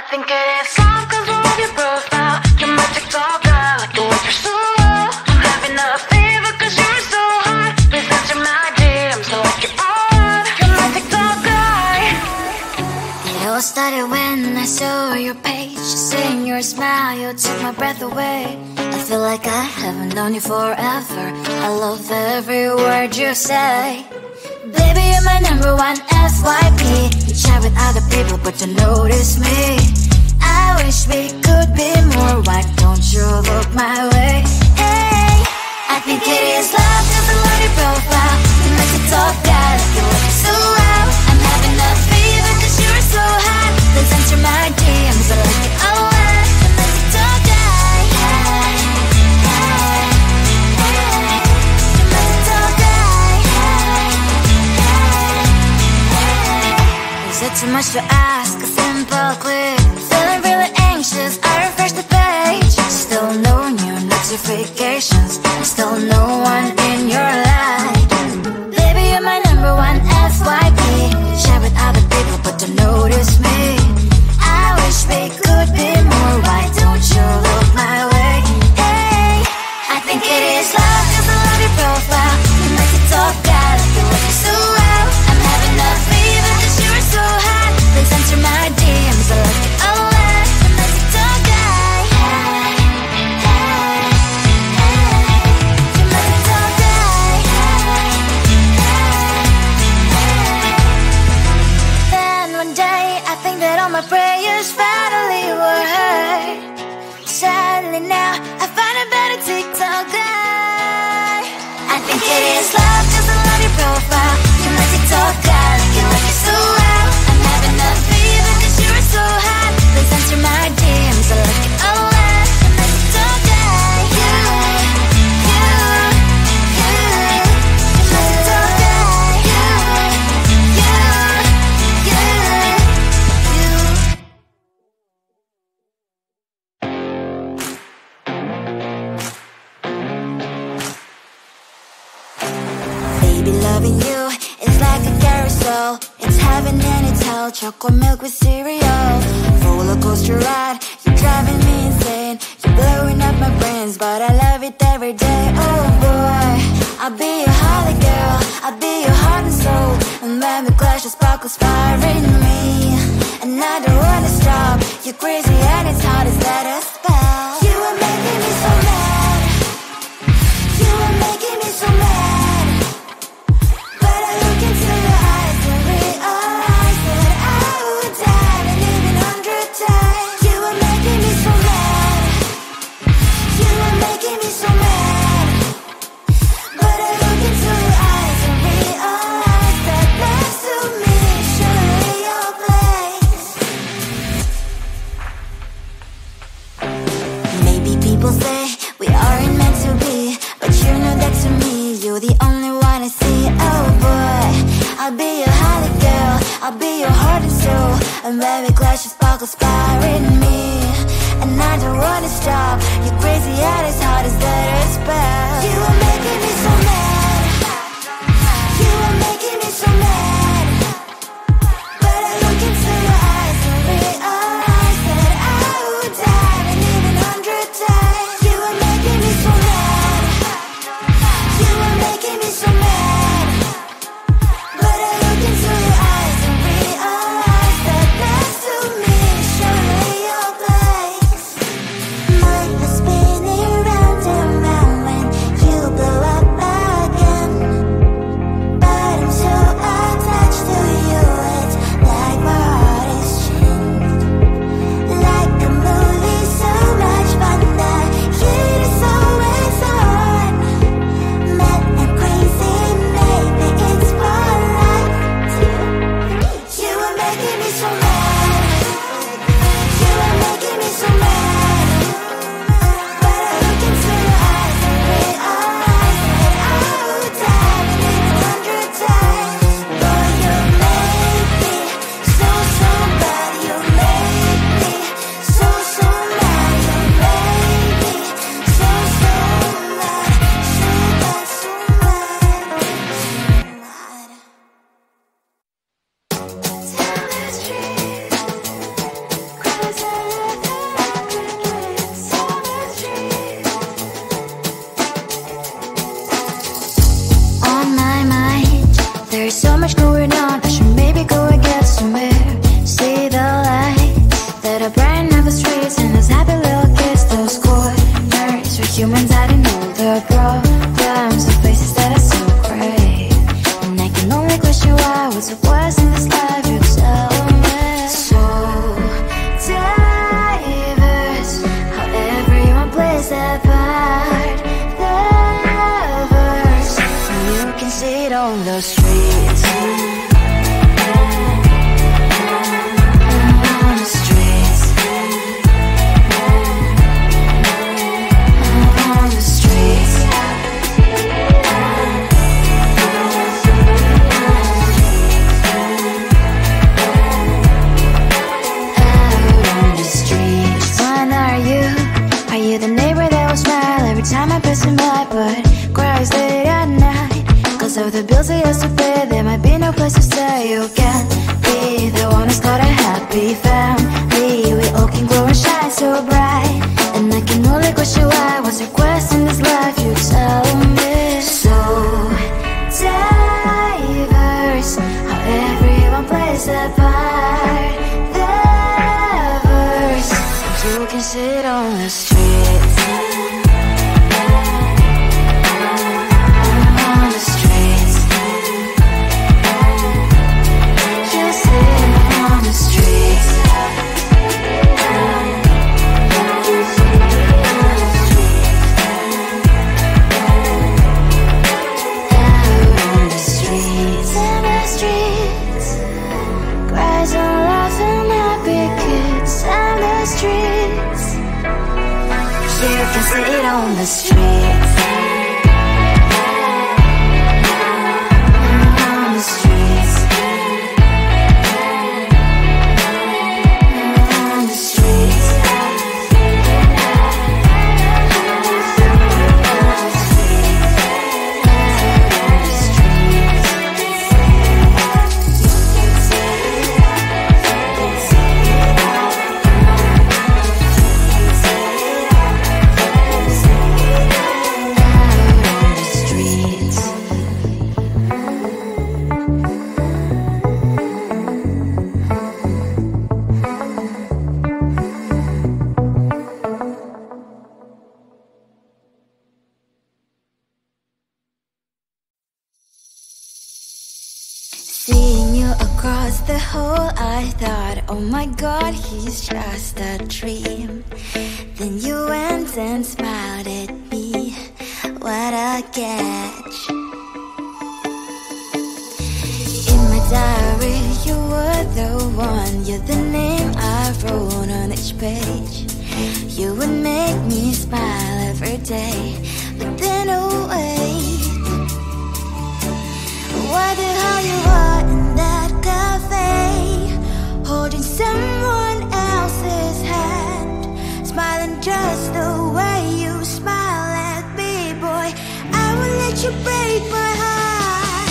think it is love 'cause I love your profile. You're my TikTok guy, like the way you're so low. I'm having a fever 'cause you're so hot. Please answer my DMs, so like you're on. You're my TikTok guy. It all started when I saw your page. Seeing your smile, you took my breath away. I feel like I haven't known you forever. I love every word you say. Baby, you're my number one FYP. You chat with other people but you notice me. I wish we could be more. Why don't you look my way? Hey, I think it is love 'cause I love your profile. You make it talk guy, like you look so loud. I'm having a fever 'cause you're so hot. Please answer my DMs, I like it a lot. You make it talk guy. Hey, hey, hey. You make it talk guy. Is it too much to ask? A simple click. Feeling really anxious, I refresh the page. Still no new notifications. Still no one in your life. Baby, you're my number one FYP. Share with other people but don't notice me. I wish we could be more. Why don't you look my way? Hey, I think it is love 'cause I love your profile. You make it talk guy, like you look so well. I'm having a fever 'cause you're so hot. Please answer my DMs, I like it a lot. You make it talk guy. Hey, hey, hey. You make it talk guy. Hey, hey, hey. Then one day I think that all my prayers finally were heard. Sadly now I find a better TikTok guy. I think it is love 'cause I love your profile. You my TikTok guy, like you look so well. I'm having a fever 'cause you're so hot. Please answer my DMs, I like it a lot. You my TikTok guy. You my TikTok guy. Baby, loving you is like a carousel. It's heaven and it's hell. Chocolate milk with cereal. Roller coaster ride. You're driving me insane. You're blowing up my brains, but I love it every day. Oh boy, I'll be your holly girl. I'll be your heart and soul. And when we clash, the sparkles fire in me. And I don't wanna stop. You're crazy and it's hard as that a spell. You are making me so mad. You are making me so mad. But I look into your eyes and realize that I would die and even 100 times. You are making me so mad. You are making me so mad. But I look into your eyes and realize that next to me is surely your place. Maybe people say we aren't meant to be, but you know that to me you're the only one I see. Oh boy, I'll be your holly girl. I'll be your heart and soul. And when we clash, the sparkles fire in me. And I don't wanna stop. You're crazy and as hard as that a spell. You are making me so mad. You are making me so mad. But I look into your eyes and realize that I would die and even 100 times. You are making me so mad. You are making me so mad. But I look into your eyes and realize that next to me is surely your place. Mind was spinning round and round when you blow heart cries late at night. Cause of the bills I used to pay, there might be no place to stay. You can't be the one who's got a happy family. We all can grow and shine so bright. And I can only question why. What's your quest in this life? You tell me. So diverse, how everyone plays their part. Their verse, you can sit on the streets. On the streets. You sit on the streets. Sit on the streets. On the streets. On the streets. Seeing you across the hall, I thought, oh my god, he's just a dream. Then you went and smiled at me. What a catch. In my diary, you were the one. You're the name I wrote on each page. You would make me smile every day. But then, oh wait, why the hell you are in that cafe, holding someone else's hand, smiling just the way you smile at me, boy. I will let you break my heart.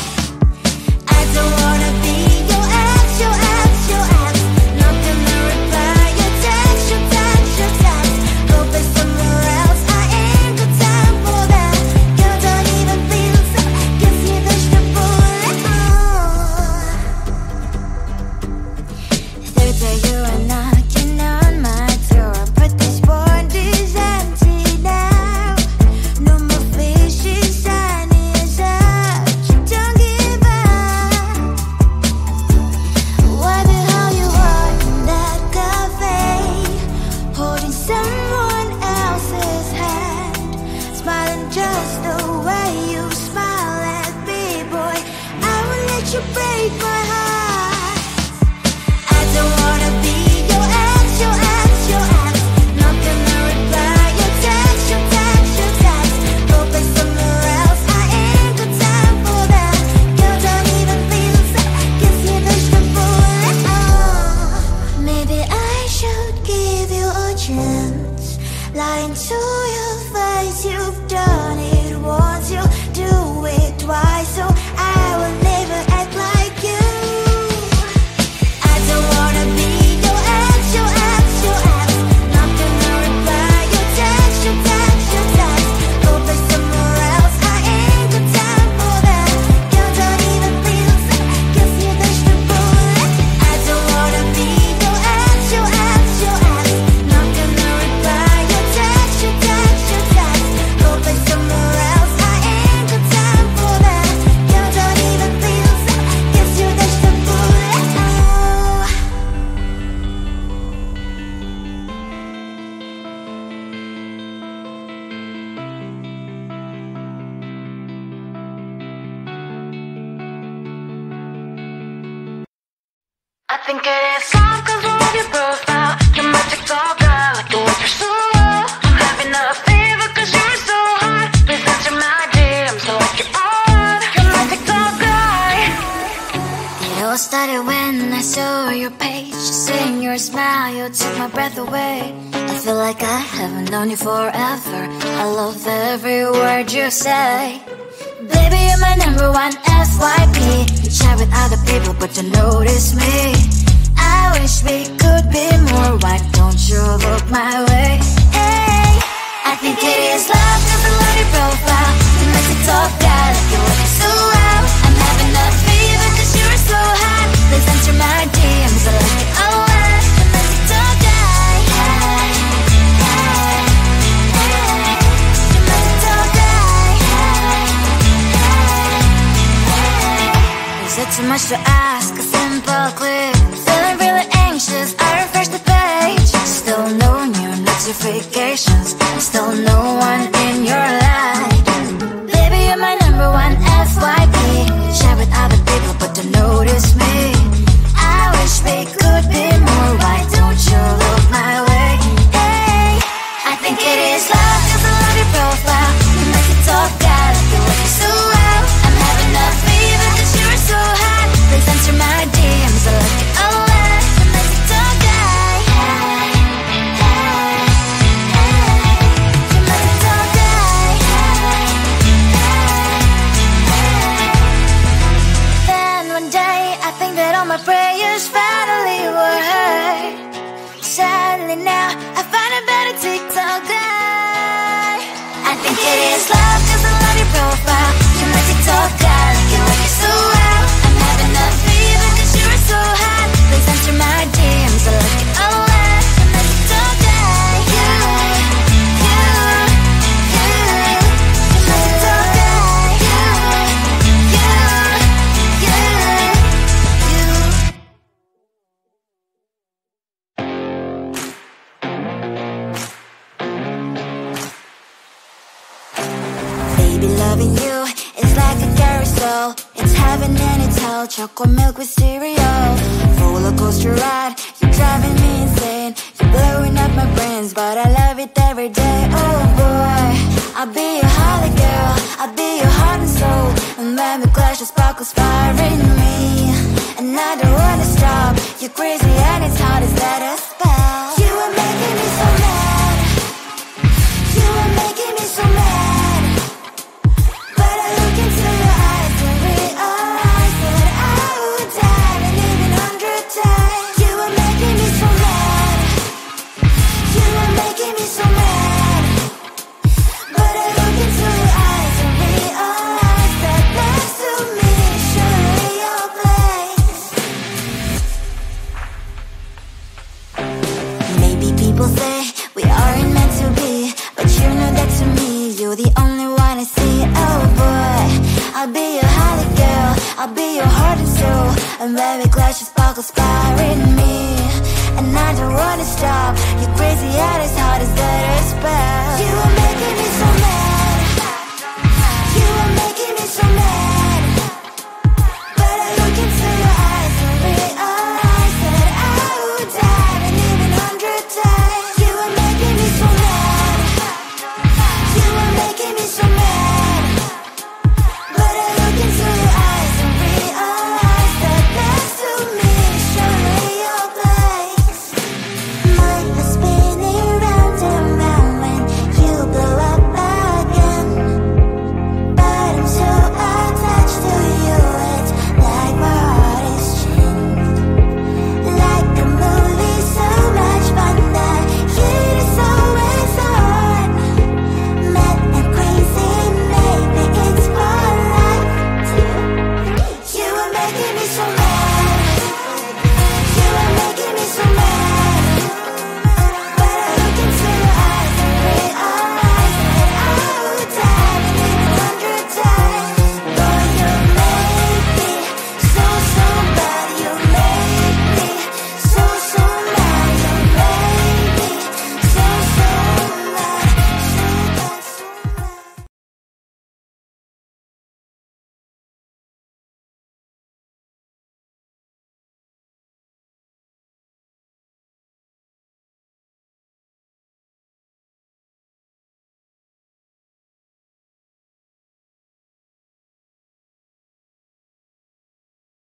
I don't wanna be your ex, your ex, your ex. Not gonna reply your text, your text, your text. Go play somewhere else, I ain't got time for that. You don't even feel so, guess you touched the bullet. Third day you are knocking on my door, but this board is empty now. No more fishes, sun is up. You don't give up. Why the hell you are in that cafe, holding someone else's hand, smiling just the way you smile at me, boy. I will let you break my heart. I don't wanna be your ex, your ex, your ex. Not gonna reply your text, your text, your text. Go play somewhere else, I ain't got time for that. You don't even feel so, guess you dodged the bullet. Maybe I should give you a chance. Lying to your face, you've done it once, you do it twice, so I will never act like you. I don't wanna be your ex, your ex, your ex. Not gonna reply your text, your text, your text. Go play somewhere else, I ain't got time for that. You don't even feel so, guess you dodged the bullet. I don't wanna be your ex, your ex, your ex. Not gonna reply your text, your text, your text. Go play somewhere else, I ain't got time for that. You don't even feel so, guess you dodged the bullet. I think it is all 'cause of your profile. You're my TikTok girl, like the way you're so low. I'm having a fever 'cause you're so hot. Please answer my DMs like you're on. You're my TikTok guy. It all started when I saw your page. Seeing your smile, you took my breath away. I feel like I haven't known you forever. I love every word you say. Baby, you're my number one FYP. You chat with other people but don't notice me. I wish we could be more. Why don't you look my way? Hey, I think it is love cause I love your profile. You make me talk guy like you look so well. I'm having a fever cause you're so hot. Please answer my DMs, I like it a lot. You make me talk guy. Hey, hey, hey. You make me talk guy. Hey, hey. Is it too much to ask? A simple click. Feeling really anxious, I refresh the page. Still no new notifications. Still no one in your life. Baby, you're my number one FYP. Chat with other people but don't notice me. I wish we could be more. Why don't you look my way? Hey, I think it is love cause I love your profile. You make it talk guy like you look so well. I'm having a fever cause you're so hot. Please answer my DMs, I like it a lot. You make it talk guy. Hey, hey, hey. You make it talk guy. Hey, hey, hey. Then one day I think that all my prayers finally were heard. Sadly now I find a better TikTok guy. I think it is love cause I love your profile. You make it talk guy like you look so well. I'm having a fever cause you're so hot. Please answer my DMs, I like it a lot. You make it talk guy. You make it talk guy. Baby, loving you is like a carousel. It's heaven and it's hell. Chocolate milk with cereal. Roller coaster ride, you're driving me insane. You're blowing up my brains, but I love it every day. Oh boy, I'll be your holly girl. I'll be your heart and soul. And when we clash, the sparkles fire in me. And I don't wanna stop. You're crazy and it's hard as that a spell. You are making me so mad. You are making me so mad. But I look into your eyes and realize that I would die and even 100 times. You are making me so mad. You are making me so mad. But I look into your eyes and realize that next to me is surely your place. Maybe people say we aren't meant to be, but you know that to me you're the only one I see. Oh boy, I'll be your holly girl. I'll be your heart and soul. And when we clash, the sparkles fire in me. And I don't wanna stop. You're crazy and as hard as that a spell. You are making me so mad.